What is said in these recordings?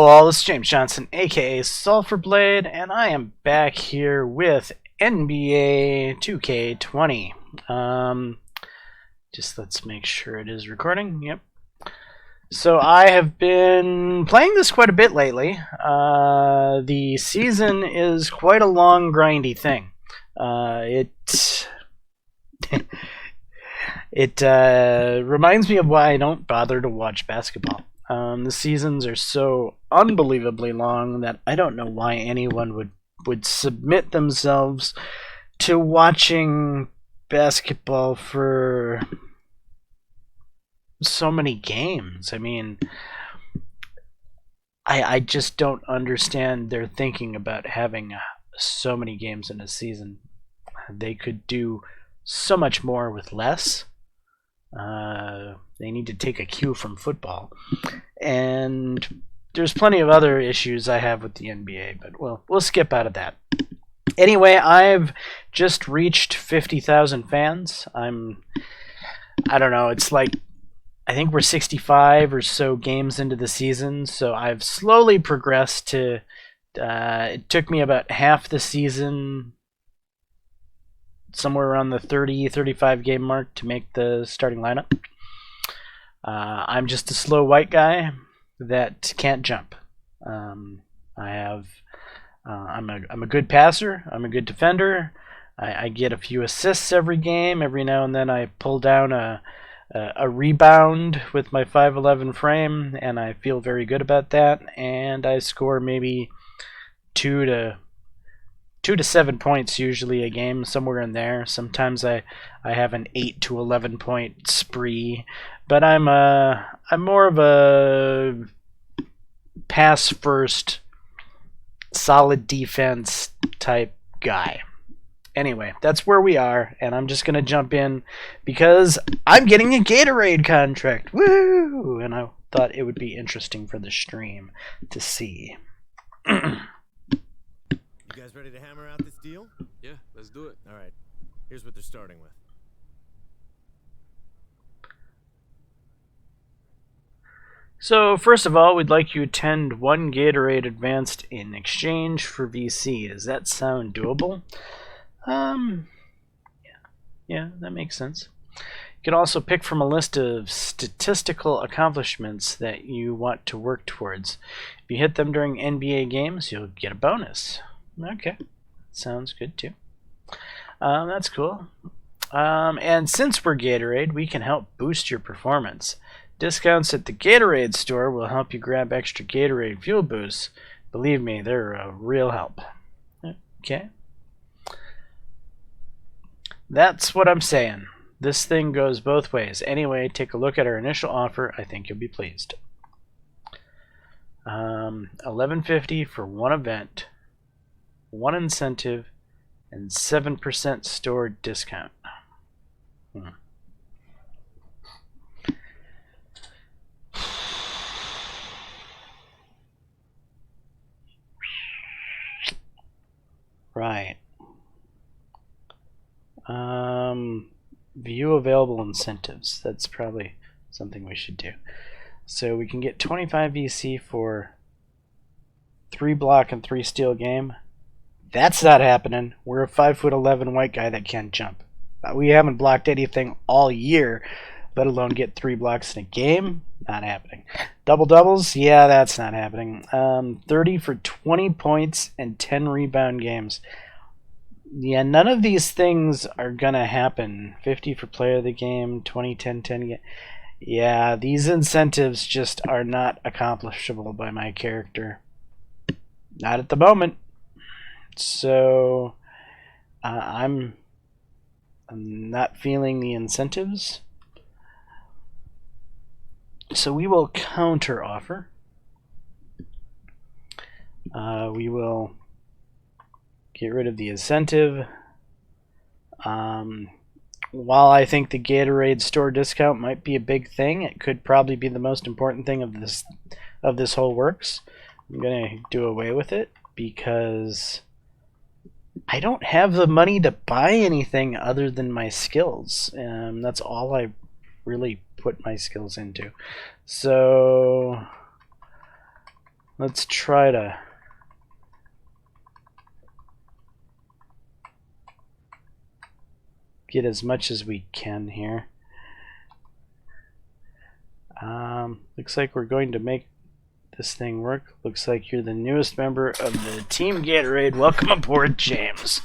Hello all, this is James Johnson, aka Sulfurblade, and I am back here with NBA 2K20. Just let's make sure it is recording. Yep. So I have been playing this quite a bit lately. The season is quite a long, grindy thing. It reminds me of why I don't bother to watch basketball. The seasons are so unbelievably long that I don't know why anyone would submit themselves to watching basketball for so many games. I mean, I just don't understand their thinking about having so many games in a season. They could do so much more with less. They need to take a cue from football. And there's plenty of other issues I have with the NBA, but we'll skip out of that. Anyway, I've just reached 50,000 fans. I don't know, it's like, I think we're 65 or so games into the season, so I've slowly progressed to, it took me about half the season, somewhere around the 30-35 game mark to make the starting lineup. I'm just a slow white guy that can't jump. I'm a good passer. I'm a good defender. I get a few assists every game. Every now and then I pull down a rebound with my 5'11" frame, and I feel very good about that. And I score maybe 2 to 7 points usually a game, somewhere in there. Sometimes I have an 8 to 11 point spree, but I'm more of a pass first, solid defense type guy. Anyway, that's where we are, and I'm just gonna jump in because I'm getting a Gatorade contract. Woo! And I thought it would be interesting for the stream to see. You guys ready to hammer out this deal? Yeah, let's do it. All right. Here's what they're starting with. So, first of all, we'd like you to attend 1 Gatorade Advanced in exchange for VC. Does that sound doable? Yeah, that makes sense. You can also pick from a list of statistical accomplishments that you want to work towards. If you hit them during NBA games, you'll get a bonus. Okay, sounds good too. That's cool. And since we're Gatorade, we can help boost your performance. Discounts at the Gatorade store will help you grab extra Gatorade fuel boosts. Believe me, they're a real help. Okay. That's what I'm saying. This thing goes both ways. Anyway, take a look at our initial offer. I think you'll be pleased. $11.50 for 1 event, 1 incentive, and 7% store discount. Right. View available incentives. That's probably something we should do. So we can get 25 VC for 3 block and 3 steal game. That's not happening. We're a 5'11" white guy that can't jump. We haven't blocked anything all year, let alone get 3 blocks in a game. Not happening. Double doubles? Yeah, that's not happening. 30 for 20 points and 10 rebound games. Yeah, none of these things are gonna happen. 50 for player of the game, 20, 10, 10. Yeah, these incentives just are not accomplishable by my character. Not at the moment. So I'm not feeling the incentives. So we will counter offer. We will get rid of the incentive. While I think the Gatorade store discount might be a big thing, it could probably be the most important thing of this whole works. I'm gonna do away with it because I don't have the money to buy anything other than my skills. That's all I really put my skills into. So let's try to get as much as we can here. Looks like we're going to make this thing work. Looks like you're the newest member of the Team Gatorade. Welcome aboard, James.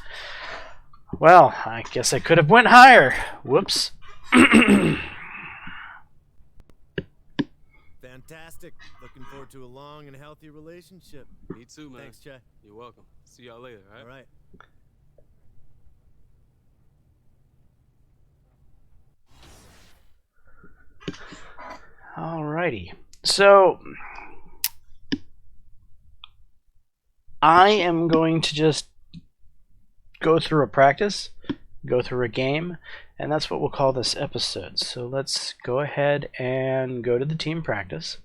Well, I guess I could have went higher. Whoops. Fantastic. Looking forward to a long and healthy relationship. Me too, man. Thanks, Chad. You're welcome. See y'all later, all right? All right. Alrighty. So I am going to just go through a practice, go through a game, and that's what we'll call this episode. So let's go ahead and go to the team practice.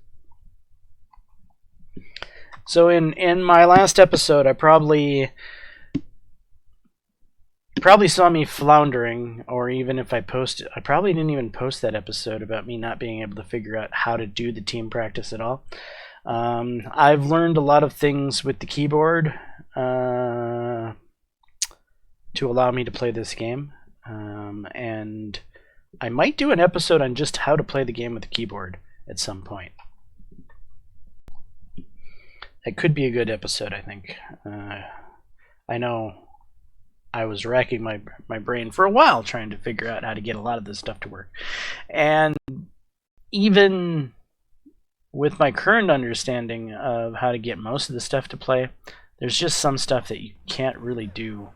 So in my last episode, I probably saw me floundering, or even if I posted, I probably didn't even post that episode about me not being able to figure out how to do the team practice at all. I've learned a lot of things with the keyboard to allow me to play this game, and I might do an episode on just how to play the game with the keyboard at some point. It could be a good episode, I think. I know I was racking my brain for a while trying to figure out how to get a lot of this stuff to work. And even with my current understanding of how to get most of the stuff to play, there's just some stuff that you can't really do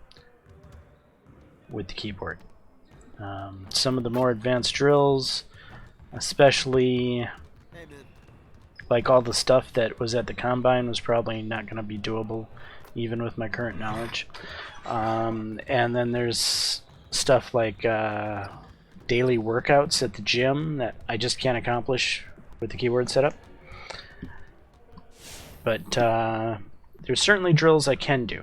with the keyboard. Some of the more advanced drills, especially like all the stuff that was at the Combine, was probably not going to be doable even with my current knowledge. And then there's stuff like daily workouts at the gym that I just can't accomplish with the keyboard setup. But there's certainly drills I can do.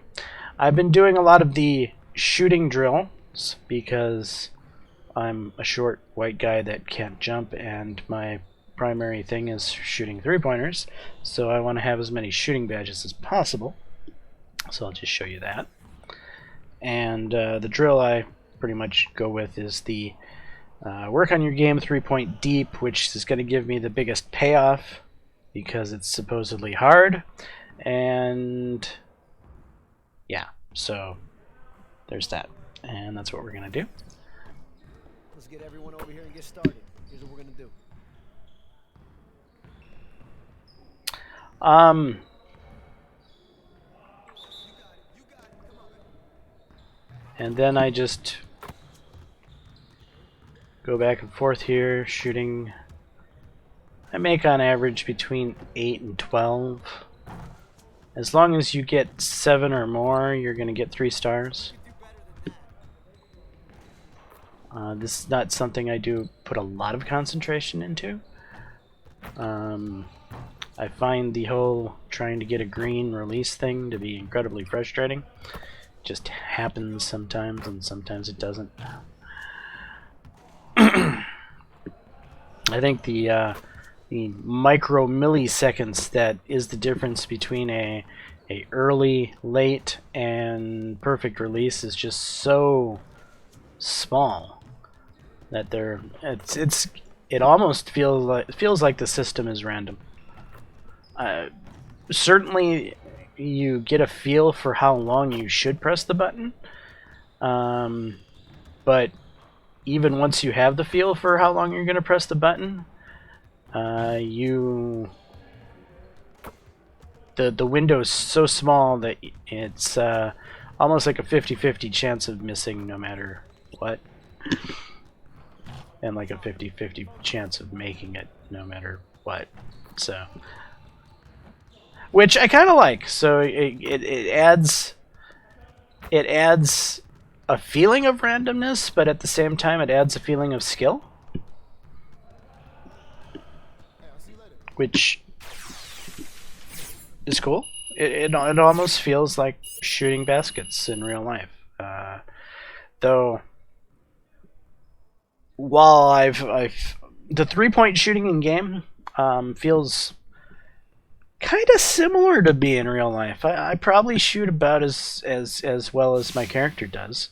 I've been doing a lot of the shooting drills because I'm a short white guy that can't jump, and my primary thing is shooting three-pointers, so I want to have as many shooting badges as possible. So I'll just show you that. And the drill I pretty much go with is the work on your game 3-point deep, which is going to give me the biggest payoff because it's supposedly hard. And yeah, so there's that. And that's what we're going to do. Let's get everyone over here and get started. Here's what we're going to do. And then I just go back and forth here, shooting. I make on average between 8 and 12. As long as you get 7 or more, you're going to get 3 stars. This is not something I do put a lot of concentration into. I find the whole trying to get a green release thing to be incredibly frustrating. Just happens sometimes, and sometimes it doesn't. I think the micro milliseconds that is the difference between a early, late, and perfect release is just so small that it almost feels like the system is random. Certainly you get a feel for how long you should press the button, but even once you have the feel for how long you're going to press the button, the window is so small that it's almost like a 50-50 chance of missing no matter what, and like a 50-50 chance of making it no matter what. So, which I kind of like. So it adds a feeling of randomness, but at the same time it adds a feeling of skill, which is cool. It almost feels like shooting baskets in real life. Though, while I've the 3-point shooting in game feels kind of similar to be in real life. I probably shoot about as well as my character does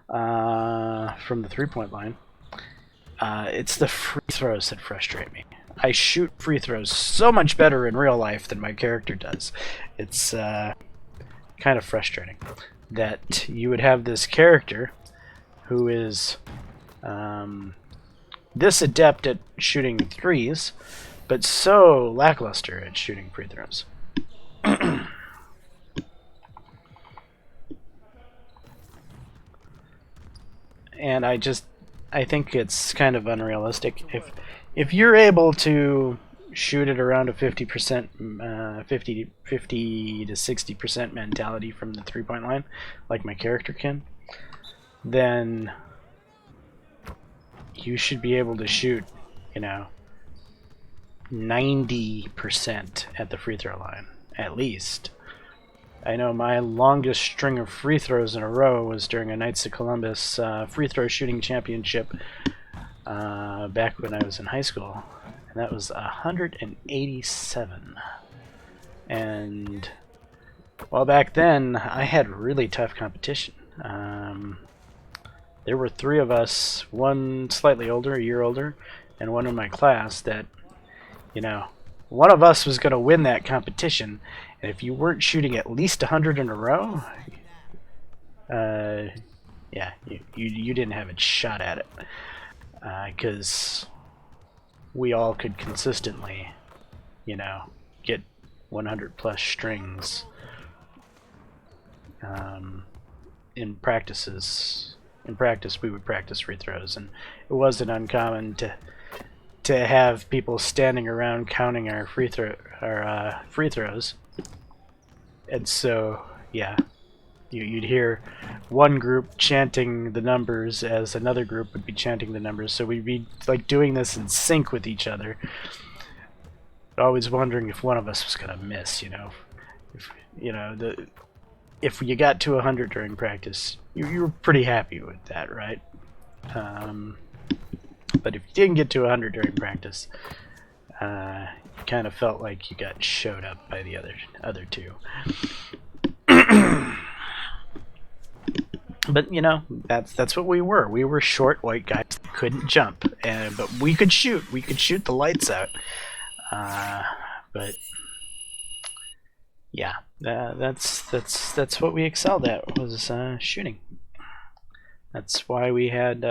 from the 3-point line. It's the free throws that frustrate me. I shoot free throws so much better in real life than my character does. It's kind of frustrating that you would have this character who is this adept at shooting threes, but so lackluster at shooting free throws. And I think it's kind of unrealistic. If you're able to shoot it around a 50%, 50 to 60% mentality from the 3-point line, like my character can, then you should be able to shoot, 90% at the free throw line, at least. I know my longest string of free throws in a row was during a Knights of Columbus free throw shooting championship back when I was in high school, and that was 187. And well, back then I had really tough competition. There were 3 of us, one slightly older, a year older, and one in my class that, one of us was going to win that competition, and if you weren't shooting at least 100 in a row, yeah, you didn't have a shot at it, because we all could consistently, get 100 plus strings in practices. In practice, we would practice free throws, and it wasn't uncommon to have people standing around counting our free throws. And so, yeah, you'd hear one group chanting the numbers as another group would be chanting the numbers. So we'd be like doing this in sync with each other, always wondering if one of us was gonna miss. If you got to 100 during practice, you were pretty happy with that, right? But if you didn't get to 100 during practice, you kind of felt like you got showed up by the other 2. But that's what we were. We were short white guys that couldn't jump, but we could shoot. We could shoot the lights out. But yeah, that's what we excelled at, was shooting. That's why we had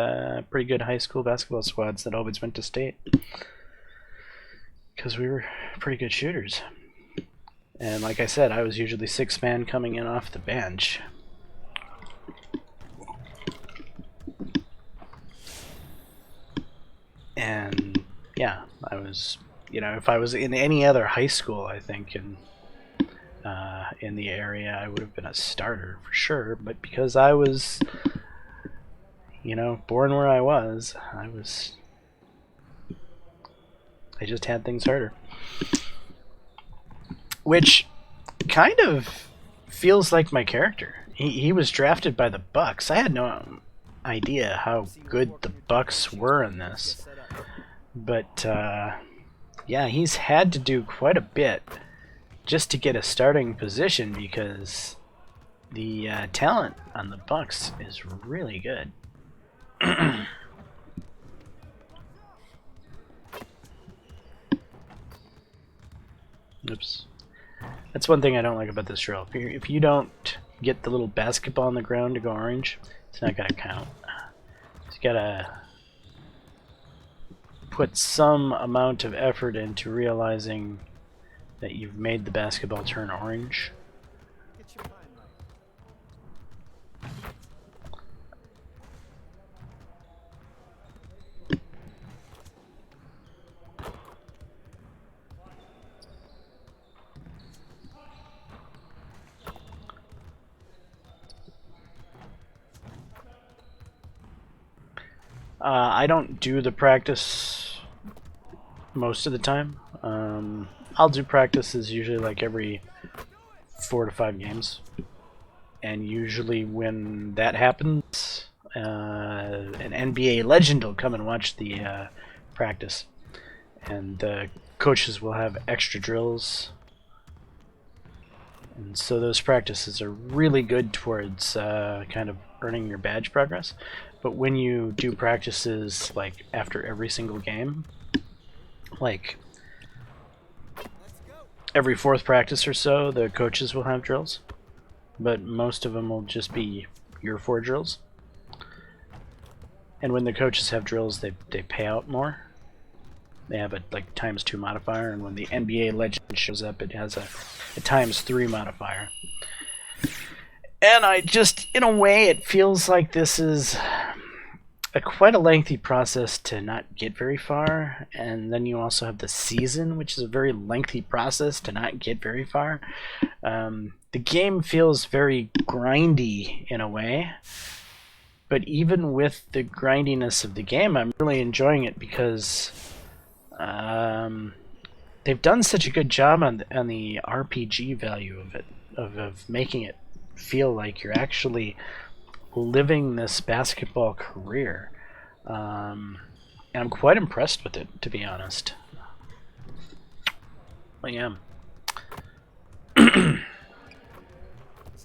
pretty good high school basketball squads that always went to state, because we were pretty good shooters. And like I said, I was usually 6th man coming in off the bench. And yeah, I was, if I was in any other high school, I think in the area, I would have been a starter for sure. But because I was, born where I just had things harder. Which kind of feels like my character. He was drafted by the Bucks. I had no idea how good the Bucks were in this. But yeah, he's had to do quite a bit just to get a starting position, because the talent on the Bucks is really good. Oops. That's one thing I don't like about this drill. If you don't get the little basketball on the ground to go orange, it's not going to count. You gotta put some amount of effort into realizing that you've made the basketball turn orange. I don't do the practice most of the time. I'll do practices usually like every 4 to 5 games. And usually when that happens, an NBA legend will come and watch the practice. And the coaches will have extra drills And so those practices are really good towards kind of earning your badge progress. But when you do practices like after every single game, like every fourth practice or so, the coaches will have drills, but most of them will just be your 4 drills. And when the coaches have drills, they pay out more. They have a like ×2 modifier, and when the NBA legend shows up, it has a ×3 modifier. And I just, in a way, it feels like this is quite a lengthy process to not get very far, and then you also have the season, which is a very lengthy process to not get very far. The game feels very grindy in a way, but even with the grindiness of the game, I'm really enjoying it because they've done such a good job on the RPG value of it, of making it feel like you're actually living this basketball career. And I'm quite impressed with it, to be honest. I am. Let's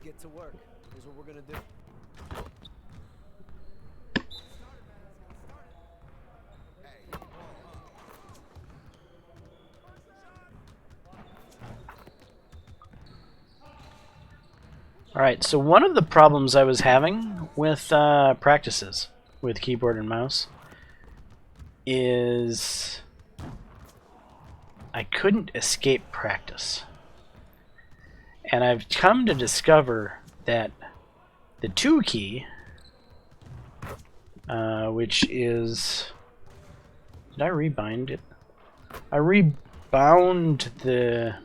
get to work. Here's what we're gonna do. Alright, so one of the problems I was having with practices with keyboard and mouse is I couldn't escape practice. And I've come to discover that the 2 key, which is... Did I rebind it? I rebound the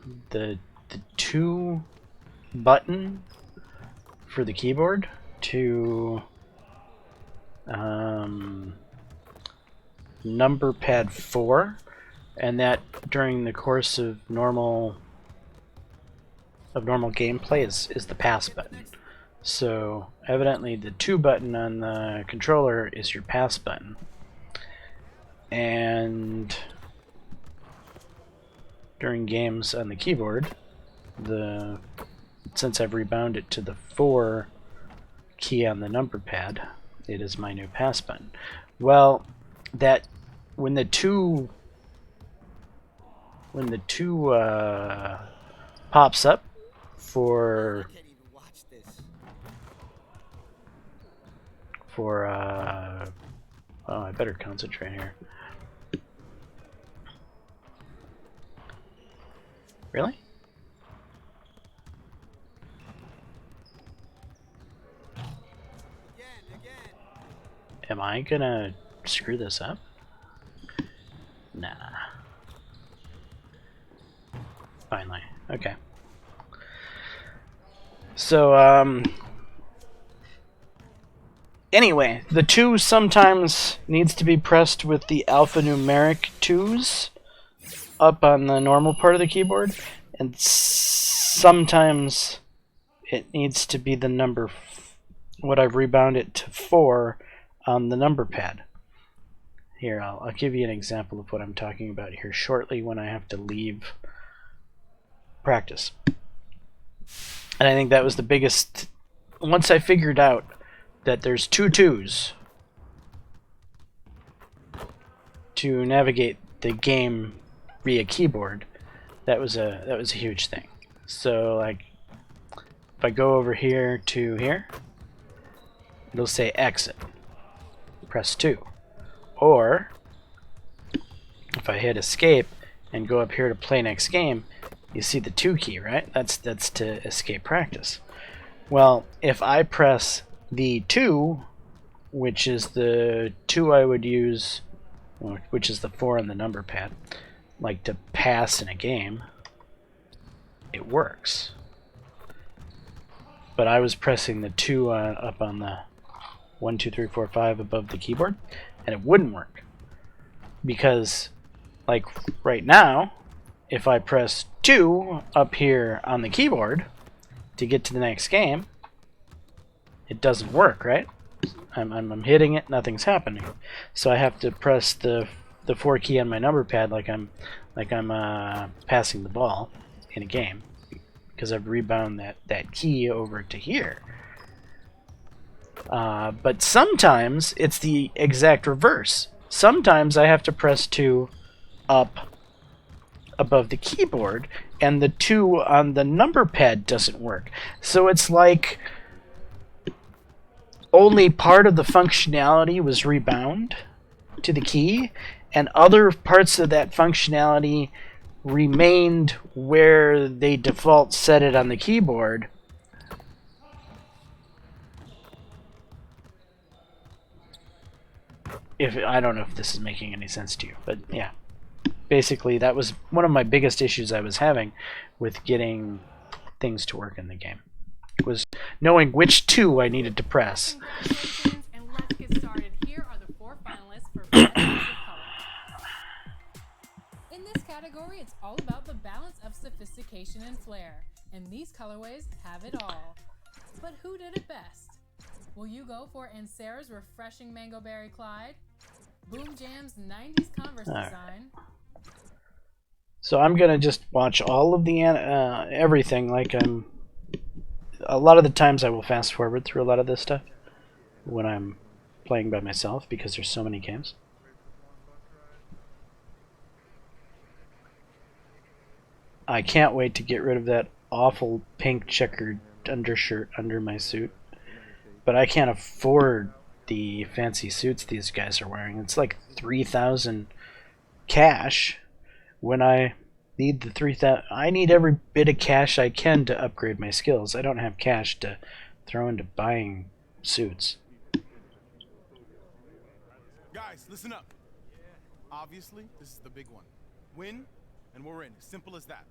2 button for the keyboard to number pad 4, and that during the course of normal gameplay is the pass button. So evidently the 2 button on the controller is your pass button, and during games on the keyboard, since I've rebounded it to the 4 key on the number pad, it is my new pass button. Well, that when the two pops up for oh, I better concentrate here. Really? Am I gonna screw this up? Nah. Finally. Okay. So, anyway, the 2 sometimes needs to be pressed with the alphanumeric 2s up on the normal part of the keyboard, and sometimes it needs to be the number, what I've rebounded to 4 on the number pad. Here, I'll give you an example of what I'm talking about here shortly when I have to leave practice. And I think that was the biggest... Once I figured out that there's 2 2s to navigate the game via keyboard, that was a huge thing. So, like, if I go over here to here, it'll say exit. Press 2. Or if I hit escape and go up here to play next game, you see the 2 key, right? That's to escape practice. Well, if I press the 2, which is the 2 I would use, which is the 4 on the number pad, like to pass in a game, it works. But I was pressing the 2 up on the 1, 2, 3, 4, 5 above the keyboard, and it wouldn't work. Because, like right now, if I press 2 up here on the keyboard to get to the next game, it doesn't work, right? I'm hitting it, nothing's happening. So I have to press the 4 key on my number pad like I'm passing the ball in a game. because I've rebound that key over to here. But sometimes it's the exact reverse. Sometimes I have to press 2 up above the keyboard, and the 2 on the number pad doesn't work. So it's like only part of the functionality was rebound to the key, and other parts of that functionality remained where they default set it on the keyboard. I don't know if this is making any sense to you, but yeah. Basically, that was one of my biggest issues I was having with getting things to work in the game. Was knowing which 2 I needed to press. And let's get started. Here are the 4 finalists for Best Use of Color. In this category, it's all about the balance of sophistication and flair, and these colorways have it all. But who did it best? Will you go for Ansara's refreshing Mango Berry Clyde? Boom Jam's 90s Converse design? So I'm gonna just watch all of the everything. Like a lot of the times I will fast forward through a lot of this stuff when I'm playing by myself because there's so many games. I can't wait to get rid of that awful pink checkered undershirt under my suit, but I can't afford the fancy suits these guys are wearing. It's like 3,000 cash. When I need the 3,000, I need every bit of cash I can to upgrade my skills. I don't have cash to throw into buying suits. Guys, listen up. Obviously, this is the big one. Win, and we're in. Simple as that.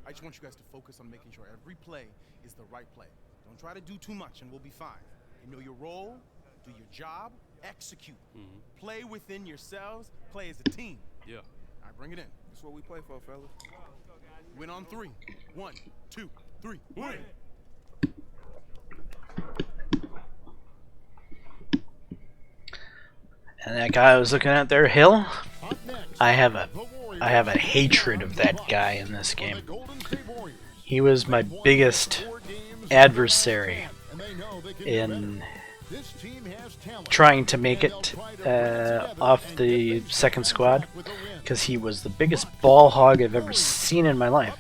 I just want you guys to focus on making sure every play is the right play. Don't try to do too much, and we'll be fine. You know your role, do your job, execute. Play within yourselves, play as a team. Yeah. All right, bring it in. That's what we play for, fellas. Win on 3. 1, 2, 3. Win! And that guy I was looking at there, Hill, I have a hatred of that guy in this game. He was my biggest adversary in trying to make it off the second squad, because he was the biggest ball hog I've ever seen in my life.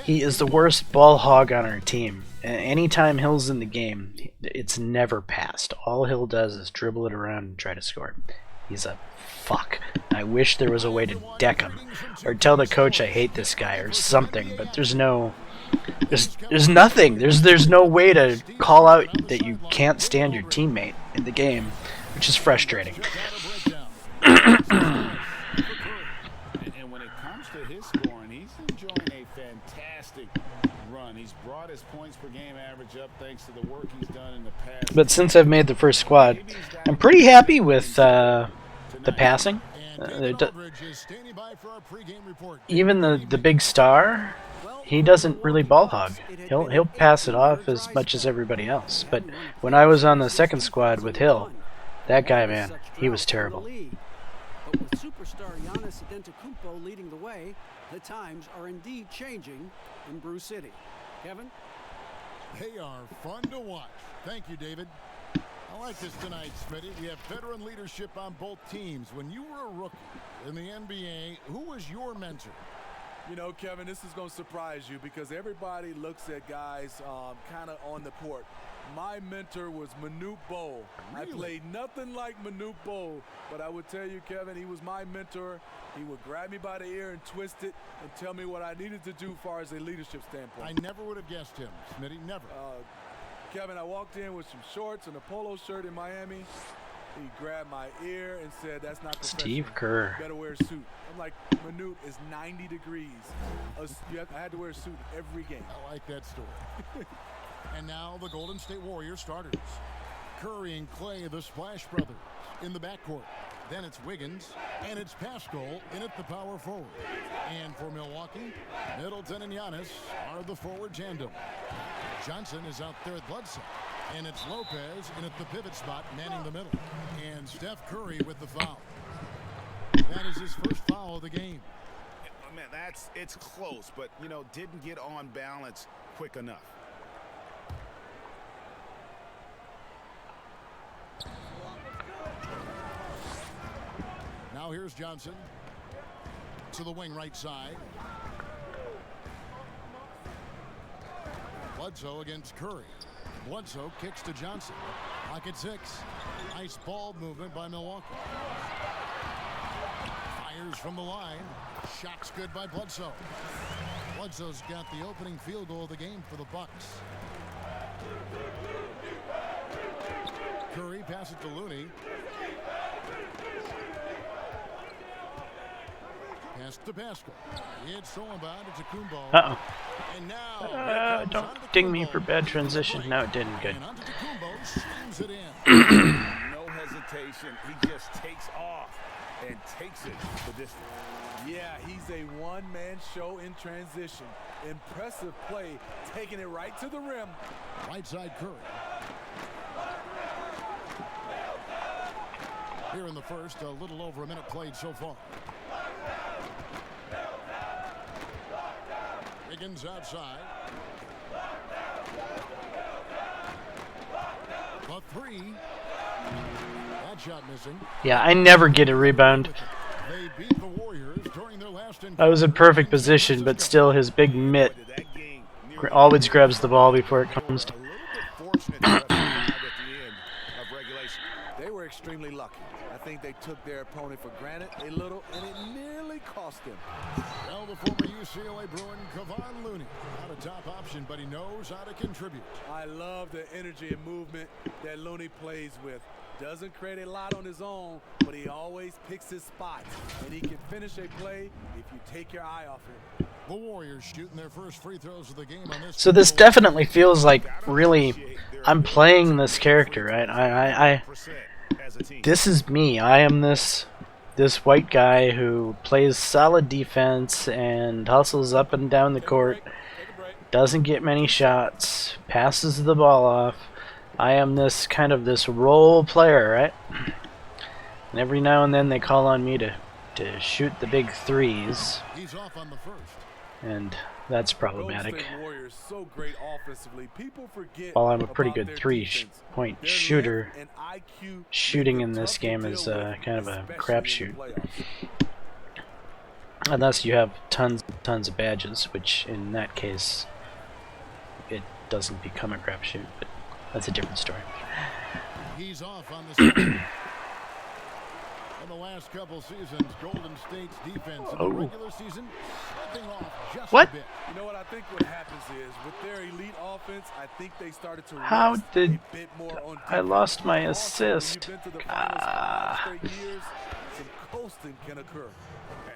He is the worst ball hog on our team. Anytime Hill's in the game, it's never passed. All Hill does is dribble it around and try to score. He's a fuck. I wish there was a way to deck him, or tell the coach I hate this guy or something, but there's nothing. There's no way to call out that you can't stand your teammate in the game, which is frustrating. And when it comes to his scoring, he's enjoying a fantastic run. He's brought his points per game average up thanks to the work he's done in the past. But since I've made the first squad, I'm pretty happy with the passing. Even the big star, he doesn't really ball hog. He'll pass it off as much as everybody else. But when I was on the second squad with Hill, that guy, man, he was terrible. But with superstar Giannis Antetokounmpo leading the way, the times are indeed changing in Brew City. Kevin? They are fun to watch. Thank you, David. I like this tonight, Smitty. We have veteran leadership on both teams. When you were a rookie in the NBA, who was your mentor? You know, Kevin, this is going to surprise you because everybody looks at guys kind of on the court. My mentor was Manute Bol. Really? I played nothing like Manute Bol, but I would tell you, Kevin, he was my mentor. He would grab me by the ear and twist it and tell me what I needed to do as far as a leadership standpoint. I never would have guessed him, Smitty, never. Kevin, I walked in with some shorts and a polo shirt in Miami. He grabbed my ear and said, "That's not professional. Steve Kerr. You better wear a suit." I'm like, Manute is 90 degrees. I had to wear a suit every game. I like that story. And now the Golden State Warriors starters. Curry and Clay, the Splash Brothers, in the backcourt. Then it's Wiggins, and it's Pascal in at the power forward. And for Milwaukee, Middleton and Giannis are the forward tandem. Johnson is out there at Bledsoe. And it's Lopez in at the pivot spot, manning the middle. And Steph Curry with the foul. That is his first foul of the game. man, it's close, but, you know, didn't get on balance quick enough. Now here's Johnson to the wing right side. Bledsoe against Curry. Bledsoe kicks to Johnson. Pocket 6. Nice ball movement by Milwaukee. Fires from the line. Shot's good by Bledsoe. Bledsoe's got the opening field goal of the game for the Bucks. Curry passes to Looney. Pass to Pascal. It's thrown by to Kumbo. Uh-oh. And now Don't ding me for bad transition. No, it didn't. Good. and onto Kumbo, slams it in. No hesitation. He just takes off and takes it the distance. Yeah, he's a one-man show in transition. Impressive play, taking it right to the rim. Right side Curry. Here in the first, a little over a minute played so far. Higgins outside. A 3. That shot missing. Yeah, I never get a rebound. They beat the Warriors during their last I was in perfect position, but still his big mitt always grabs the ball before it comes to. A little bit fortunate to have survived at the end of regulation. They were extremely lucky. I think they took their opponent for granted a little, and it nearly cost them. Well, the former UCLA Bruin, Kevon Looney, not a top option, but he knows how to contribute. I love the energy and movement that Looney plays with. Doesn't create a lot on his own, but he always picks his spots, and he can finish a play if you take your eye off him. The Warriors shooting their first free throws of the game on this. So this definitely feels like really I'm playing this character, right? I this is me. I am this white guy who plays solid defense and hustles up and down the court, doesn't get many shots, passes the ball off. I am this kind of this role player, right? And every now and then they call on me to shoot the big threes, He's off on the first. and that's problematic. Golden State Warriors so great offensively. People forget While I'm a pretty about good their three-point defense. Their shooter, length and IQ shooting make in it this tough to game deal is with, kind of a especially crapshoot. in the playoffs. Unless you have tons of badges, which in that case it doesn't become a crapshoot, but that's a different story. He's off on the second. In the last couple seasons, Golden State's defense in the regular season slipping off just What? a bit. You know what I think what happens is with their elite offense, I think they started to How rest did a bit more on I defense. lost my Also, when assist? you've been to the finals for 5 straight years, some coasting can occur.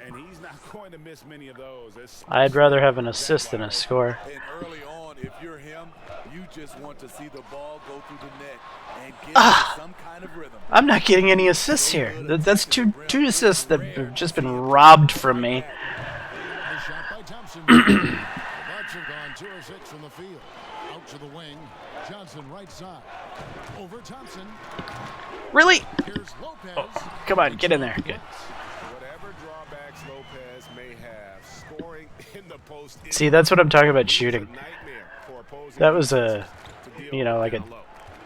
And he's not going to miss many of those. I'd rather have an assist than a score. And early on, if you're him, you just want to see the ball go through the net and get into some kind of rhythm. I'm not getting any assists here. That's two assists that have just been robbed from me. The shot by Thompson. The Bucks have gone 2 of 6 from the field. Out to the wing. Johnson right side. Over Thompson. Really? Here's Lopez. Oh, come on, get in there. Good. Whatever drawbacks Lopez may have, scoring in the post. See, that's what I'm talking about shooting. Nightmare for opposing That was a, to deal you know, with like a down low.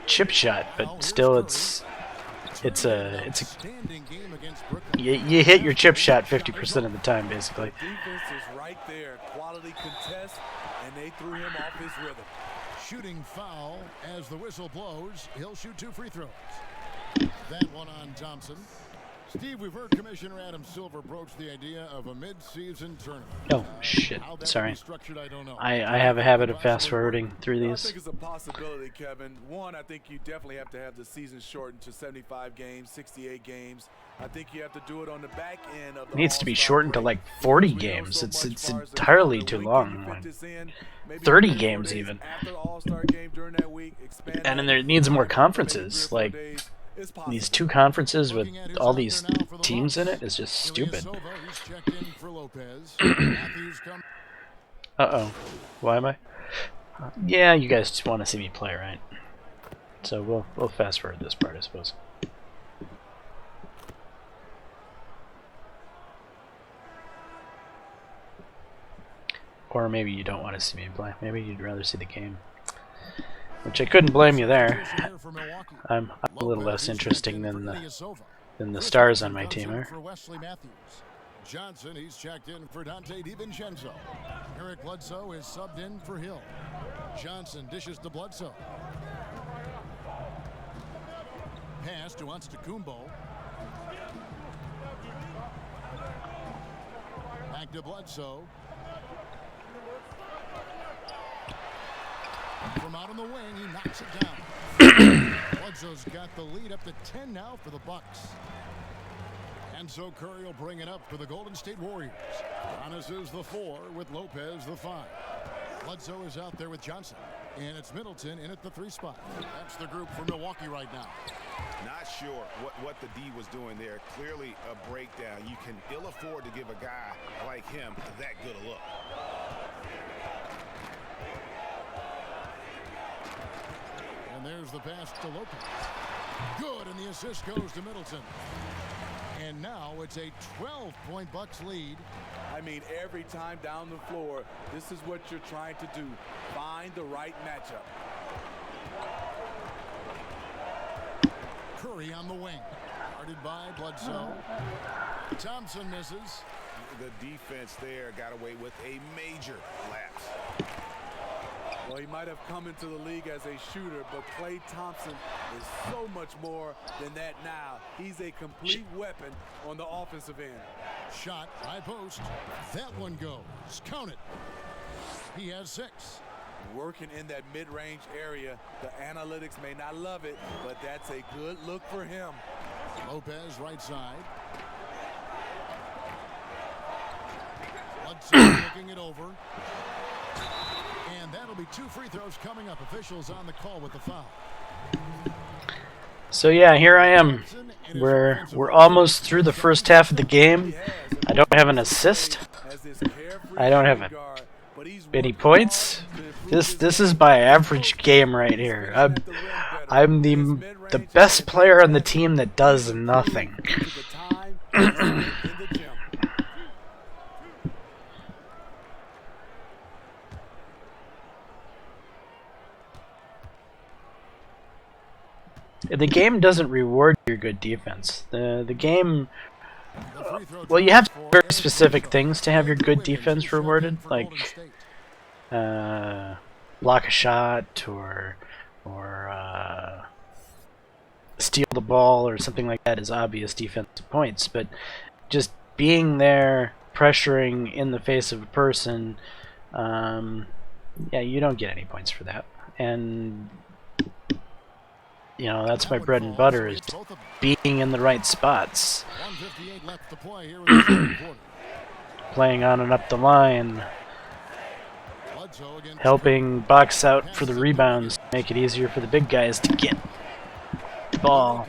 chip shot, but still it's a Standing game against Brooklyn. you hit your chip shot 50% of the time, basically. Defense is right there. Quality contest, and they threw him off his rhythm. Shooting foul as the whistle blows. He'll shoot 2 free throws. That one on Thompson. Steve, we've heard Commissioner Adam Silver broach the idea of a mid-season tournament. Oh, shit. How that Sorry. will be structured, I don't know. I have a habit of fast forwarding through I these. think it's a possibility, Kevin. One, I think you definitely have to have the season shortened to 75 games, 68 games. I think you have to do it on the back end of the Needs to be All-Star shortened to break. like 40 We know games. so It's much it's far as the entirely calendar too week, long. you fit this in, maybe 30 3 or 4 games days even. after the All-Star game during that week, expand And then that. there needs more Maybe conferences. 3 or 4 Like days. It's these possible. 2 conferences with Looking at who's all out these there now for the teams in Bucks. it is just stupid. Ilyasova, he's checked in for Lopez. Matthews come. Uh-oh. Why am I? Yeah, you guys just want to see me play, right? So we'll fast forward this part, I suppose. Or maybe you don't want to see me play. Maybe you'd rather see the game. Which I couldn't blame you there. I'm a little less interesting than the stars on my team are. Johnson, he's checked in for Dante DiVincenzo. Eric Bledsoe is subbed in for Hill. Johnson dishes to Bledsoe. Pass to Antetokounmpo. Back to Bledsoe. From out on the wing, he knocks it down. Bledsoe's got the lead up to 10 now for the Bucks. And so Curry will bring it up for the Golden State Warriors. Giannis is the 4 with Lopez the 5. Bledsoe is out there with Johnson. And it's Middleton in at the 3 spot. That's the group for Milwaukee right now. Not sure what the D was doing there. Clearly a breakdown. You can ill afford to give a guy like him that good a look. And there's the pass to Lopez. Good, and the assist goes to Middleton. And now it's a 12-point Bucks lead. I mean, every time down the floor, this is what you're trying to do. Find the right matchup. Curry on the wing. Guarded by Bledsoe. Thompson misses. The defense there got away with a major lapse. Well, he might have come into the league as a shooter, but Klay Thompson is so much more than that now. He's a complete weapon on the offensive end. Shot, high post. That one goes. Count it. He has 6. Working in that mid-range area. The analytics may not love it, but that's a good look for him. Lopez right side. Bledsoe looking it over. And that'll be 2 free throws coming up. Officials on the call with the foul. So yeah, here I am. We're almost through the first half of the game. I don't have an assist. I don't have any points. This is my average game right here. I'm the best player on the team that does nothing. The game doesn't reward your good defense. The game, well, you have very specific things to have your good defense rewarded, like block a shot or steal the ball or something like that is obvious defensive points. But just being there, pressuring in the face of a person, yeah, you don't get any points for that. And you know, that's my bread and butter, is being in the right spots. Playing on and up the line. Helping box out for the rebounds, make it easier for the big guys to get the ball.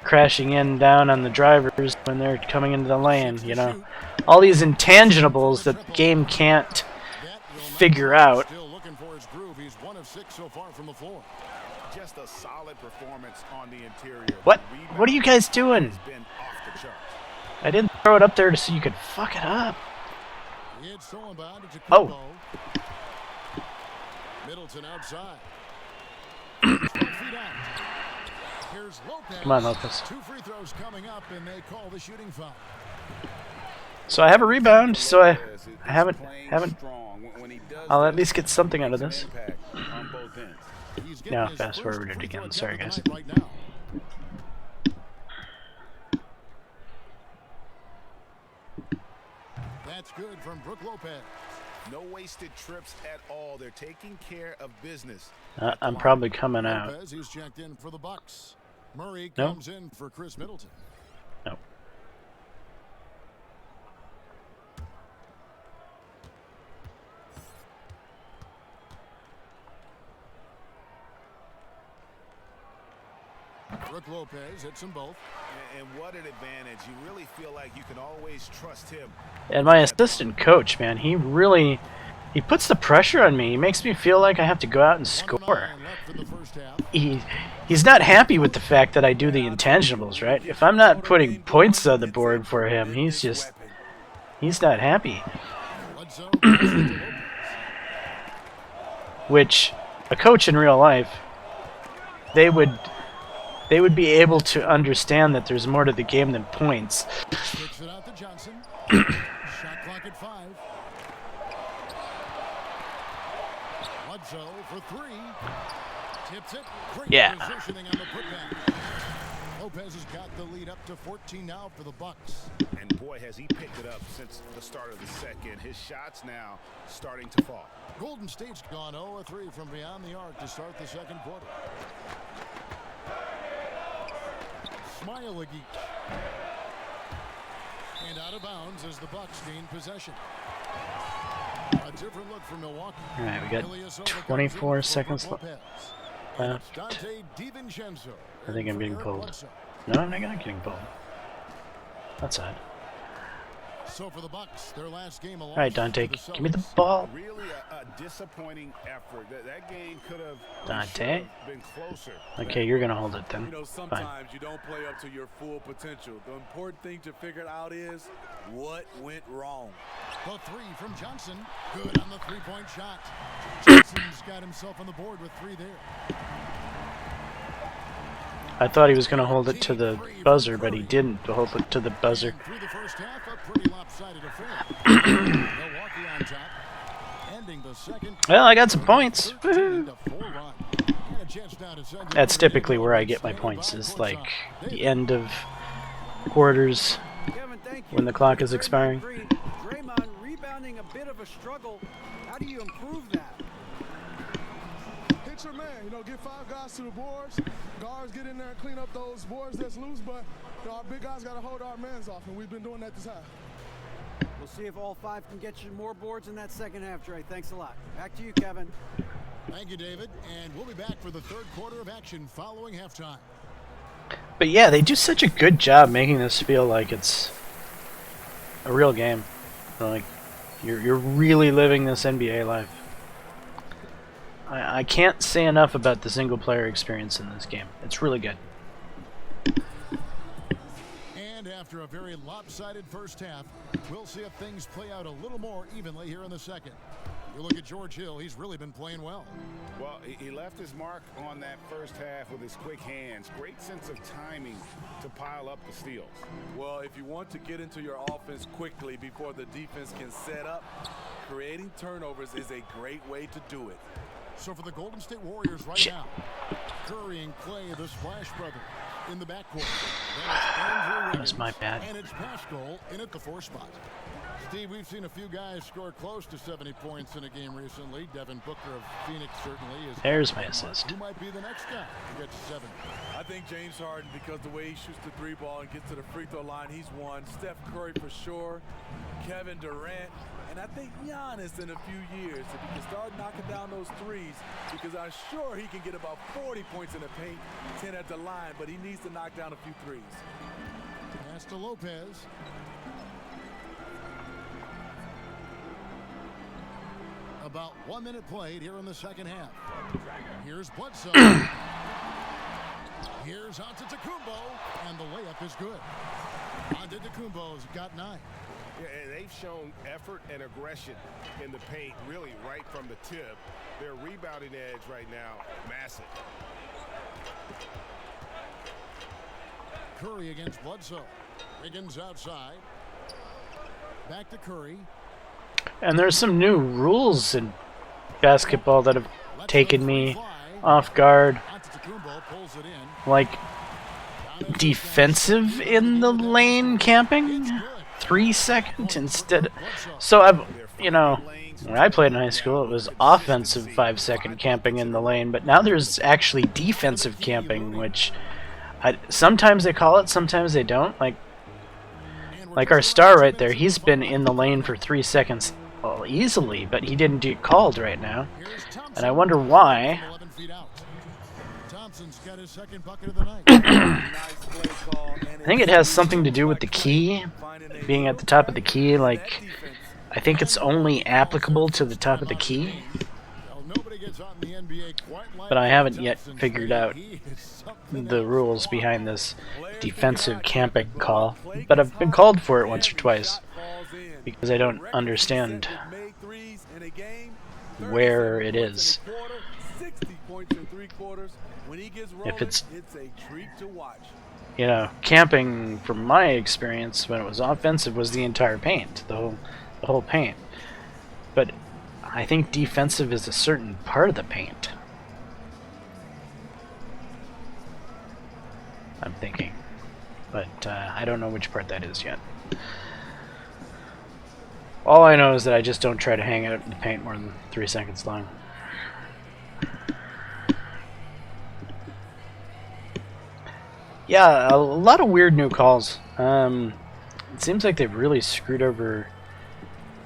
Crashing down on the drivers when they're coming into the lane, you know. All these intangibles that the game can't figure out. Just a solid performance on the interior. What are you guys doing? I didn't throw it up there so you could fuck it up. Oh. Middleton outside. Come on, Lopez. 2 free throws coming up, and they call the shooting foul. So I have a rebound, so I haven't. I'll at least get something out of this. Now fast forward it again. Sorry, guys. Right now. That's good from Brook Lopez. No wasted trips at all. They're taking care of business. I'm probably coming out. Lopez, he's checked in for the Bucks. Murray No. comes in for Chris Middleton. No. Brook Lopez hits them both. And what an advantage. You really feel like you can always trust him. And my assistant coach, man, he puts the pressure on me. He makes me feel like I have to go out and score. He's not happy with the fact that I do the intangibles, right? If I'm not putting points on the board for him, he's not happy. which a coach in real life, they would be able to understand that there's more to the game than points. Kicks it out to Johnson. Shot clock at 5. Bledsoe for 3. Tips it. Great Yeah. positioning on the putback. Lopez has got the lead up to 14 now for the Bucks. And boy, has he picked it up since the start of the second. His shots now starting to fall. Golden State's gone 0-3 from beyond the arc to start the second quarter. Smiley. And out of bounds as the Bucks gain possession. A different look for Milwaukee. All right, we got Ilyasova 24 comes in for seconds Lopez. left. Dante DiVincenzo. I think I'm getting Eric pulled. Bledsoe. No, I'm not getting pulled. That's odd. So for the Bucks, their last game All right, Dante, to the give me the Celtics. ball. Really a disappointing effort. That game could have Dante. been closer. Okay, you're gonna hold it You then. know, Fine. sometimes you don't play up to your full potential. The important thing to figure out is what went wrong. The 3 from Johnson. Good on the three-point shot. Johnson's got himself on the board with 3 there. I thought he was gonna hold it to the buzzer, but he didn't hold it to the buzzer. And through the first half, a pretty lopsided affair. Milwaukee on top, ending the second. Well, I got some points. Woohoo. 13-4 run. And a chance now to send it That's over to typically where I get my points, is like the end of quarters Kevin, thank you. when the clock is Very expiring. agree. Draymond rebounding a bit of a struggle. How do you improve that? Hit your man, get 5 guys to the boards. Guards get in there and clean up those boards that's loose, but our big guys got to hold our mans off, and we've been doing that this half. We'll see if all 5 can get you more boards in that second half, Dre. Thanks a lot. Back to you, Kevin. Thank you, David. And we'll be back for the third quarter of action following halftime. But yeah, they do such a good job making this feel like it's a real game. Like you're really living this NBA life. I can't say enough about the single player experience in this game. It's really good. And after a very lopsided first half, we'll see if things play out a little more evenly here in the second. You look at George Hill, he's really been playing well. Well, he left his mark on that first half with his quick hands. Great sense of timing to pile up the steals. Well, if you want to get into your offense quickly before the defense can set up, creating turnovers is a great way to do it. So for the Golden State Warriors right now, Curry and Clay, the Splash Brothers, in the backcourt. Then it's Andrew That was Wiggins, my bad. and it's Pascal in at the 4 spot. Steve, we've seen a few guys score close to 70 points in a game recently. Devin Booker of Phoenix certainly is. There's my assist. Who might be the next guy to get to 70? I think James Harden, because the way he shoots the 3-ball and gets to the free throw line, he's one. Steph Curry for sure. Kevin Durant. And I think Giannis in a few years, if he can start knocking down those threes, because I'm sure he can get about 40 points in the paint, 10 at the line, but he needs to knock down a few threes. Pass to Lopez. About 1 minute played here in the second half. Here's Bledsoe. Here's Antetokounmpo, and the layup is good. Antetokounmpo's got 9. Yeah, and they've shown effort and aggression in the paint, really right from the tip. Their rebounding edge right now, massive. Curry against Bledsoe. Wiggins outside. Back to Curry. And there's some new rules in basketball that have taken me off guard. Antetokounmpo pulls it in. Like defensive in the lane camping. 3 second instead. So when I played in high school, it was offensive 5-second camping in the lane, but now there's actually defensive camping, which sometimes they call it, sometimes they don't. Like our star right there, he's been in the lane for 3 seconds easily, but he didn't get called right now, and I wonder why. 11 feet out. Thompson's got his second bucket of the night. I think it has something to do with the key being at the top of the key. Like, I think it's only applicable to the top of the key, but I haven't yet figured out the rules behind this defensive camping call. But I've been called for it once or twice because I don't understand where it is. 3/4. When he gets rolling, it's a treat to watch. you know, camping from my experience when it was offensive was the entire paint, the whole paint. But I think defensive is a certain part of the paint. I'm thinking, but I don't know which part that is yet. All I know is that I just don't try to hang out in the paint more than 3 seconds long. Yeah, a lot of weird new calls. It seems like they've really screwed over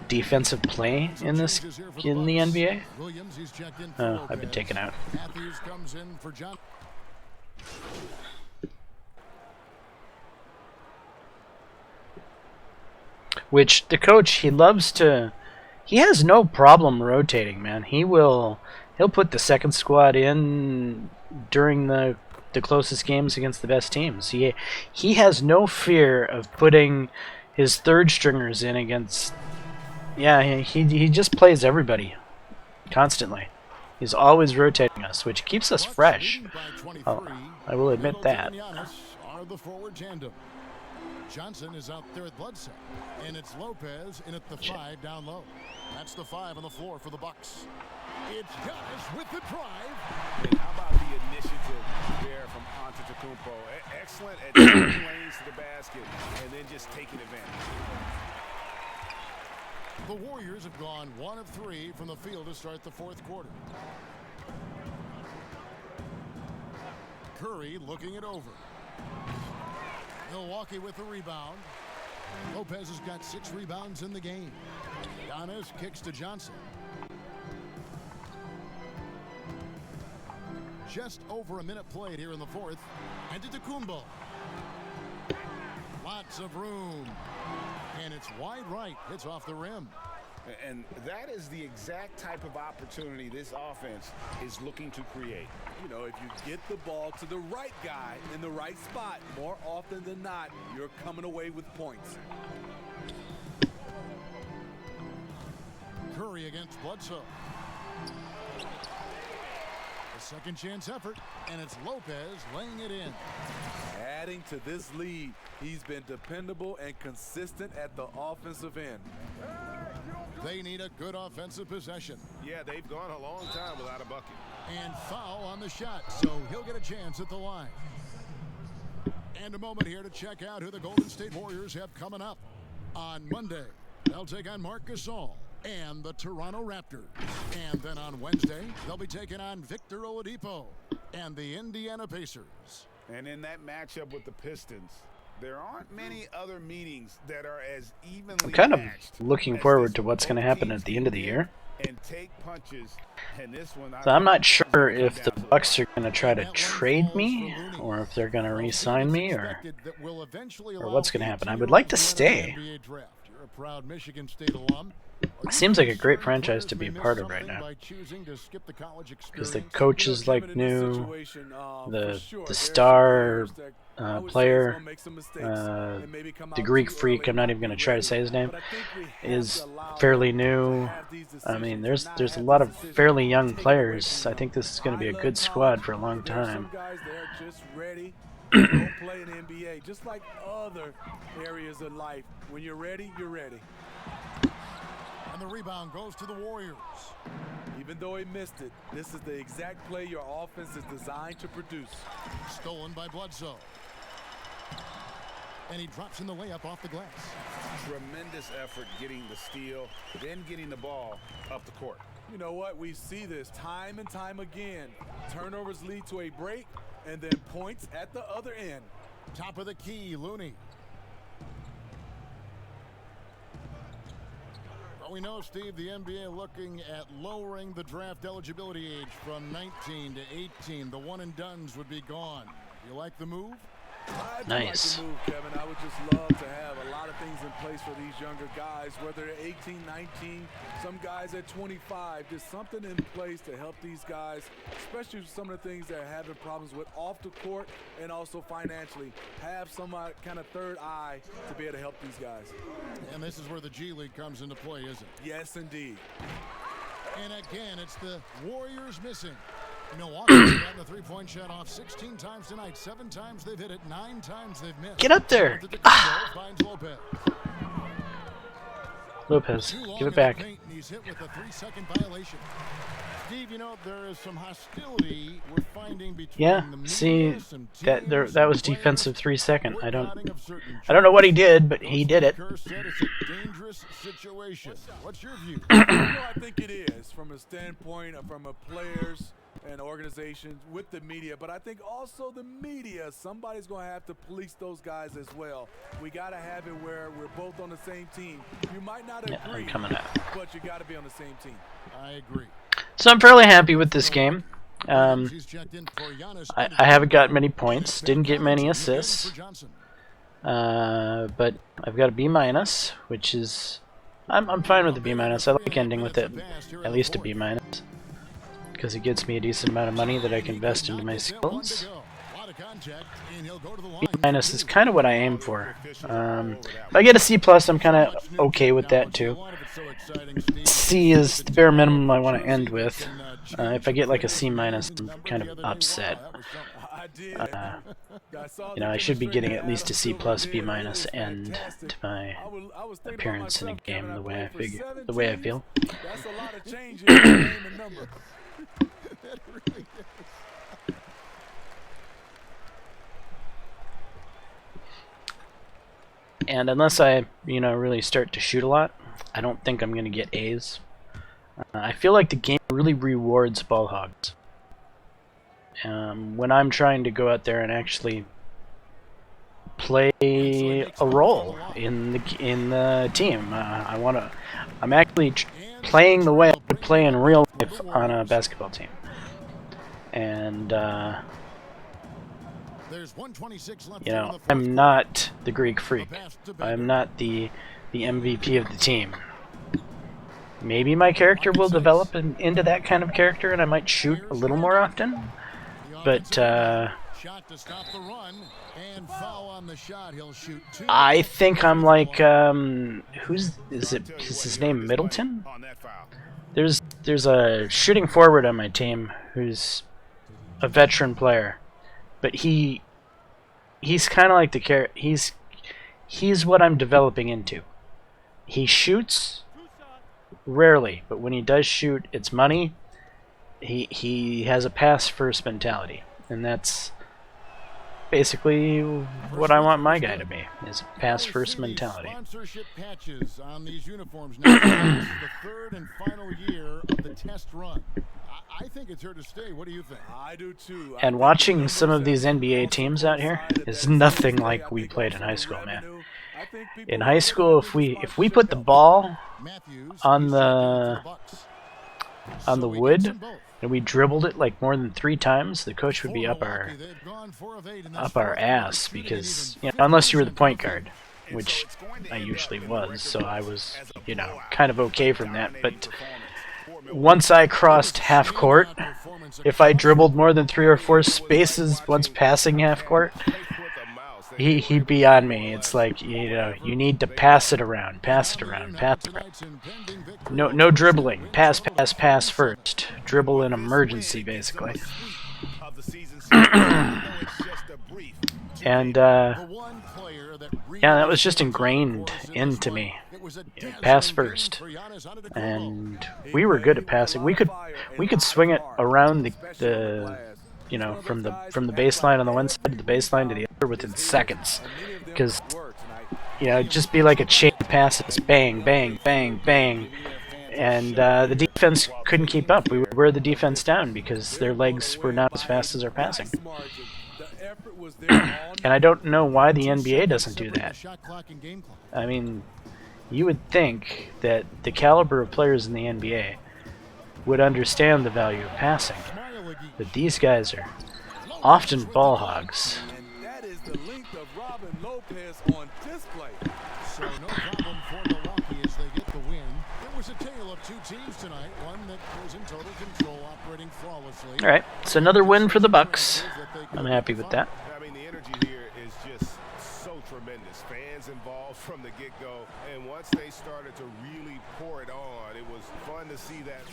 defensive play in the NBA. Oh, I've been taken out. Matthews comes in for John. Which the coach, he has no problem rotating, man. He'll put the second squad in during the closest games against the best teams. He has no fear of putting his third stringers in against. Yeah, he just plays everybody constantly. He's always rotating us, which keeps us fresh. I will admit that. Are the forward tandem. Johnson is out there at Bledsoe, and it's Lopez in at the 5 down low. That's the 5 on the floor for the Bucks. It's Jaames with the drive. And how about the initiative there from Antetokounmpo? Excellent at taking lanes to the basket and then just taking advantage. The Warriors have gone 1 of 3 from the field to start the fourth quarter. Curry looking it over. Milwaukee with the rebound. Lopez has got 6 rebounds in the game. Giannis kicks to Johnson. Just over a minute played here in the fourth. And to Antetokounmpo. Lots of room. And it's wide right. It's off the rim. And that is the exact type of opportunity this offense is looking to create. You know, if you get the ball to the right guy in the right spot, more often than not, you're coming away with points. Curry against Bledsoe. A second chance effort, and it's Lopez laying it in. Adding to this lead, he's been dependable and consistent at the offensive end. They need a good offensive possession. Yeah, they've gone a long time without a bucket. And foul on the shot, so he'll get a chance at the line. And a moment here to check out who the Golden State Warriors have coming up. On Monday, they'll take on Marc Gasol and the Toronto Raptors. And then on Wednesday, they'll be taking on Victor Oladipo and the Indiana Pacers. And in that matchup with the Pistons, there aren't many other meetings that are as evenly I'm kind of matched looking forward to what's going to happen at the end of the year. And take punches. And this one, So I'm not sure if the Bucks are going to try to trade me, or if they're going to re-sign me, or what's going to happen. I would like to stay. You're a proud Michigan State alum. It seems like a great franchise to be a part of right now. Because the coach is like new, the star player, the Greek freak, I'm not even going to try to say his name, is fairly new. I mean, there's a lot of fairly young players. I think this is going to be a good squad for a long time. Go play in the NBA, just like other areas of life. When you're ready, you're ready. And the rebound goes to the Warriors. Even though he missed it, this is the exact play your offense is designed to produce. Stolen by Bledsoe. And he drops in the layup off the glass. Tremendous effort getting the steal, then getting the ball up the court. You know what? We see this time and time again. Turnovers lead to a break, and then points at the other end. Top of the key, Looney. Well, we know, Steve, the NBA looking at lowering the draft eligibility age from 19 to 18. The one-and-dones would be gone. You like the move? Nice. Like the move, Kevin. I would just love to have a lot of things in place for these younger guys, whether they're 18, 19, some guys at 25. There's something in place to help these guys, especially some of the things they're having problems with off the court and also financially. Have some kind of third eye to be able to help these guys. And this is where the G League comes into play, isn't it? Yes, indeed. And again, it's the Warriors missing. Milwaukee's gotten the three-point shot off 16 times tonight. 7 times they've hit it, 9 times they've missed. Get up there! Finds Lopez. Lopez, give it back. He's hit with a 3-second violation. Steve, you know, there is some hostility we're finding between Yeah, the see, media, some that teams, that was some defensive players. 3-second. I Boycotting of certain don't know what he did, but he did it. Kerr said it's a dangerous situation. What's your view? I think it is from a standpoint of from a players and organizations with the media, but I think also the media, somebody's going to have to police those guys as well. We got to have it where we're both on the same team. You might not agree, Yeah, I'm coming out. but you got to be on the same team. I agree. So I'm fairly happy with this game. He's checked in for Giannis. I haven't got many points, didn't get many assists, but I've got a B-, which is I'm fine with the B-. I like ending with it, at least a B-, because it gets me a decent amount of money that I can invest into my skills. B- is kind of what I aim for. If I get a C+, I'm kind of okay with that too. C is the bare minimum I want to end with. If I get like a C-, I'm kind of upset. You know, I should be getting at least a C+, B-, and to my appearance in a game the way I feel. That's a lot of change in the name and number. And unless I, really start to shoot a lot, I don't think I'm going to get A's. I feel like the game really rewards ball hogs. When I'm trying to go out there and actually play a role in the team, I'm actually playing the way I would play in real life on a basketball team. And I'm not the Greek freak. I'm not the MVP of the team. Maybe my character will develop into that kind of character, and I might shoot a little more often. But I think I'm like is his name Middleton? There's a shooting forward on my team who's a veteran player, but he's kind of like the character. He's what I'm developing into. He shoots rarely, but when he does shoot, it's money. He has a pass first mentality, and that's basically what I want my guy to be, is a pass first mentality. Sponsorship patches on these uniforms now. This is the 3rd and final year of the test run. I think it's here to stay. What do you think? I do too. And watching some of these NBA teams out here is nothing like we played in high school, man. In high school, if we put the ball on the wood and we dribbled it like more than 3 times, the coach would be up our ass, because unless you were the point guard, which I usually was, so I was kind of okay from that. But once I crossed half court, if I dribbled more than 3 or 4 spaces once passing half court, he'd be on me. It's like, you need to pass it around. No dribbling. Pass first. Dribble in emergency, basically. And that was just ingrained into me. Pass first. And we were good at passing. We could swing it around the from the baseline on the one side to the baseline to the other within seconds, because it'd just be like a chain of passes, bang, bang, bang, bang, and the defense couldn't keep up. We would wear the defense down because their legs were not as fast as our passing. And I don't know why the NBA doesn't do that. I mean, you would think that the caliber of players in the NBA would understand the value of passing. But these guys are often ball hogs. And that is the length of Robin Lopez on display. So no problem for Milwaukee as they get the win. It was a tale of 2 teams tonight. One that was in total control, operating flawlessly. All right, so another win for the Bucks. I'm happy with that. I mean, the energy here is just so tremendous. Fans involved from the get-go, and once they started to really pour it on, it was fun to see that.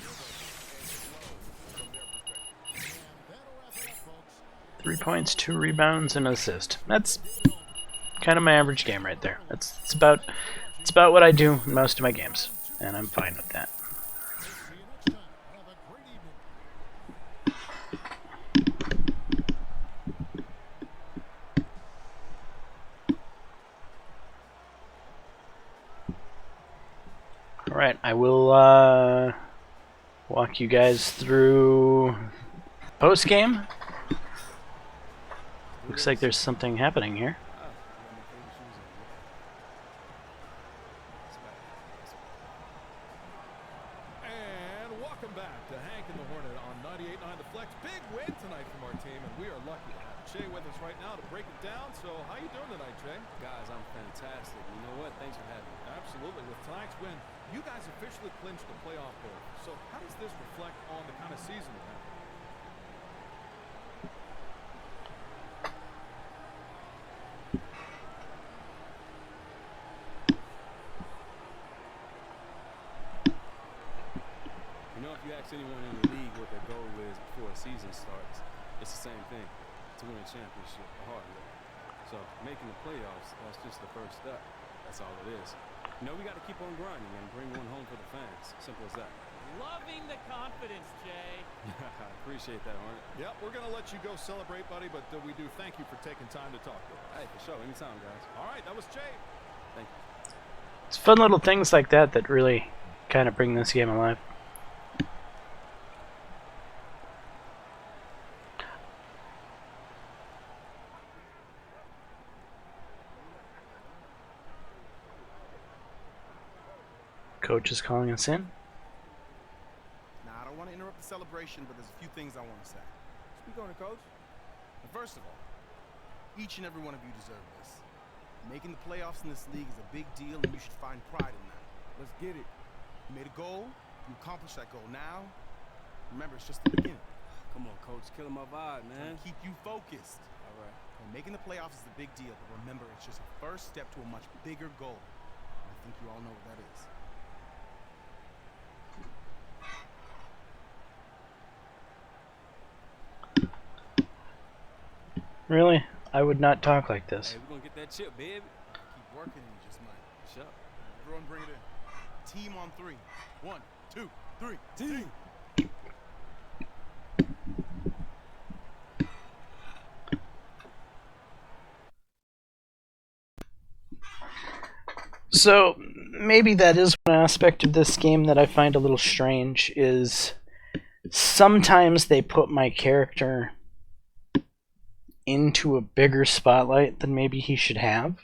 3 points, 2 rebounds, and an assist. That's kind of my average game right there. It's about what I do in most of my games, and I'm fine with that. Alright, I will walk you guys through post-game. Looks like there's something happening here. And welcome back to Hank and the Hornet on 98.9 The Flex. Big win tonight from our team, and we are lucky to have Che with us right now to break it down. So how you doing tonight, Che? Guys, I'm fantastic. You know what? Thanks for having me. Absolutely. With tonight's win, you guys officially clinched the playoff berth. So how does this reflect on the kind of season you're having? You know, if you ask anyone in the league what their goal is before a season starts, it's the same thing. To win a championship, the hard way. So making the playoffs, that's just the first step. That's all it is. You know, we got to keep on grinding and bring one home for the fans. Simple as that. Loving the confidence, Jay. I appreciate that, Hornet. Yep, we're going to let you go celebrate, buddy, but we do thank you for taking time to talk to us. Hey, for sure. Anytime, guys. All right, that was Jay. Thank you. It's fun little things like that that really kind of bring this game alive. Coach is calling us in. Now, I don't want to interrupt the celebration, but there's a few things I want to say. Speak on it, Coach. But first of all, each and every one of you deserve this. Making the playoffs in this league is a big deal, and you should find pride in that. Let's get it. You made a goal, you accomplished that goal. Now, remember, it's just the beginning. Come on, Coach. Killing my vibe, man. Keep you focused. All right. And making the playoffs is the big deal, but remember, it's just a first step to a much bigger goal. And I think you all know what that is. Really? I would not talk like this. Hey, we're going to get that chip, baby. Keep working and you just might. Shut up. Everyone bring it in. Team on 3. 1, 2, 3. Team. So maybe that is one aspect of this game that I find a little strange, is sometimes they put my character into a bigger spotlight than maybe he should have.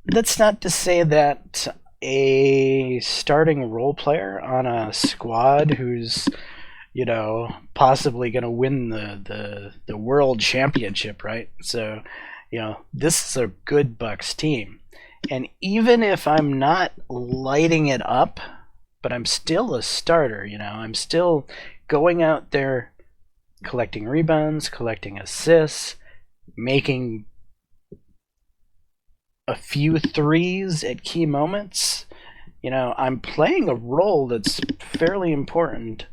That's not to say that a starting role player on a squad who's, you know, possibly going to win the world championship, right? So, you know, this is a good Bucks team. And even if I'm not lighting it up, but I'm still a starter, you know, I'm still going out there collecting rebounds, collecting assists, making a few threes at key moments. You know, I'm playing a role that's fairly important.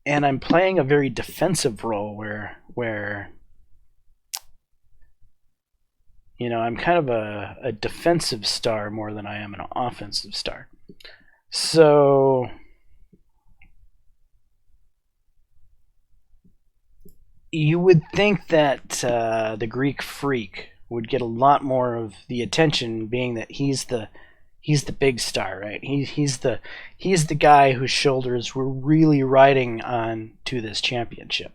And I'm playing a very defensive role where you know, I'm kind of a defensive star more than I am an offensive star. So you would think that the Greek Freak would get a lot more of the attention, being that he's the big star, right? He's the guy whose shoulders we're really riding on to this championship.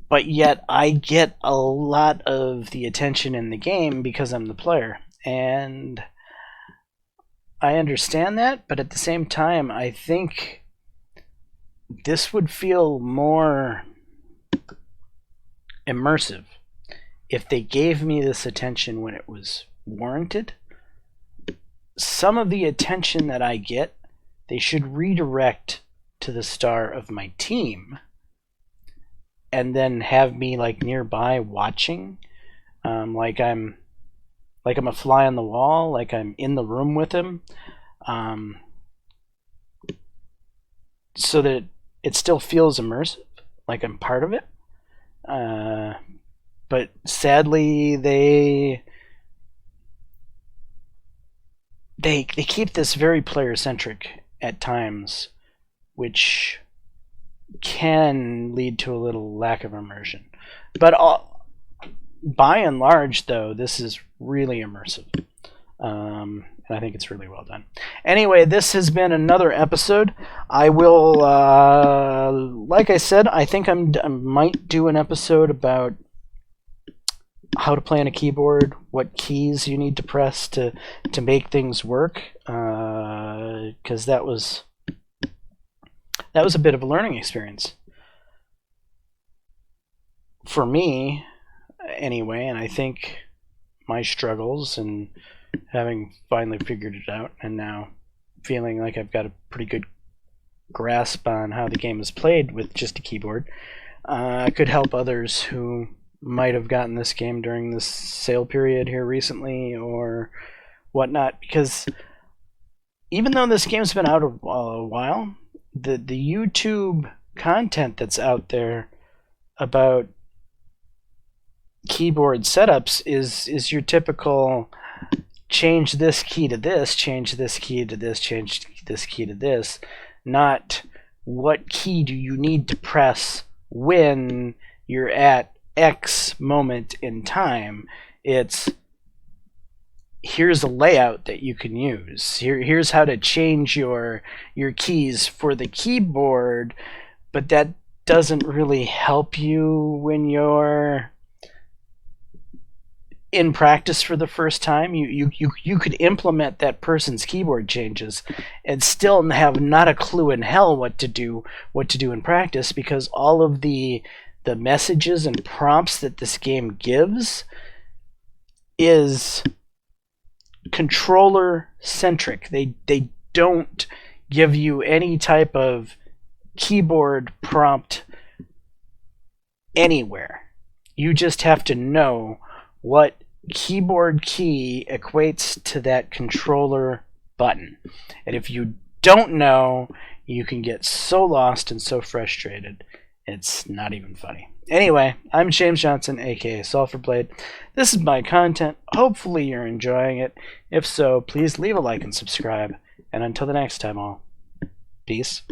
But yet I get a lot of the attention in the game because I'm the player. And I understand that, but at the same time, I think this would feel more immersive if they gave me this attention when it was warranted. Some of the attention that I get, they should redirect to the star of my team, and then have me like nearby watching, like I'm a fly on the wall, like I'm in the room with him, so that it still feels immersive, like I'm part of it. But sadly, they keep this very player-centric at times, which can lead to a little lack of immersion. But by and large, though, this is really immersive. And I think it's really well done. Anyway, this has been another episode. I will, like I said, I think I might do an episode about how to play on a keyboard, what keys you need to press to make things work, because that was a bit of a learning experience for me, anyway. And I think my struggles and having finally figured it out, and now feeling like I've got a pretty good grasp on how the game is played with just a keyboard, could help others who might have gotten this game during this sale period here recently or whatnot. Because even though this game's been out a while, the YouTube content that's out there about keyboard setups is your typical change this key to this, change this key to this, change this key to this, not what key do you need to press when you're at X moment in time. It's here's a layout that you can use. Here's how to change your keys for the keyboard, but that doesn't really help you when you're in practice for the first time. You could implement that person's keyboard changes and still have not a clue in hell what to do in practice, because all of the messages and prompts that this game gives is controller centric. They don't give you any type of keyboard prompt anywhere. You just have to know what keyboard key equates to that controller button. And if you don't know, you can get so lost and so frustrated, it's not even funny. Anyway, I'm James Johnson, aka Sulfurblade. This is my content. Hopefully you're enjoying it. If so, please leave a like and subscribe. And until the next time, all, peace.